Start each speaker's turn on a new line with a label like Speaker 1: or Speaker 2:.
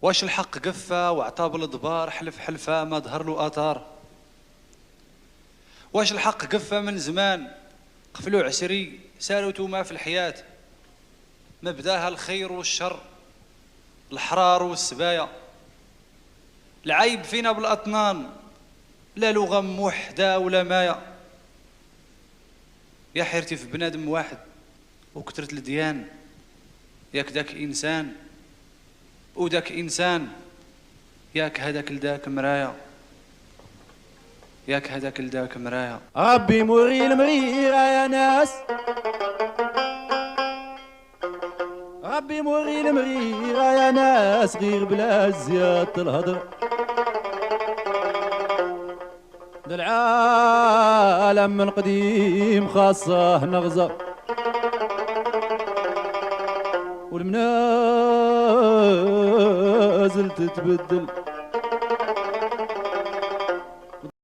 Speaker 1: واش الحق قفة وعطى بالضبار حلف حلفة ما ظهر له اثار؟ واش الحق قفة من زمان قفلوا عسري سالوا توما في الحياة، ما بداها الخير والشر الحرار والسبايا، العيب فينا بالاطنان لا لغة موحدة ولا مايا، يا حيرتي في بنادم واحد وكثرة الديان، ياك داك انسان وداك انسان، ياك هذاك لداك مرايا، ياك هذاك لداك مرايا.
Speaker 2: ربي موري المريرة يا ناس، ربي موري المريرة يا ناس، غير بلا زيادة الهضر العالم من قديم خاصه نغزر، والمنازل تتبدل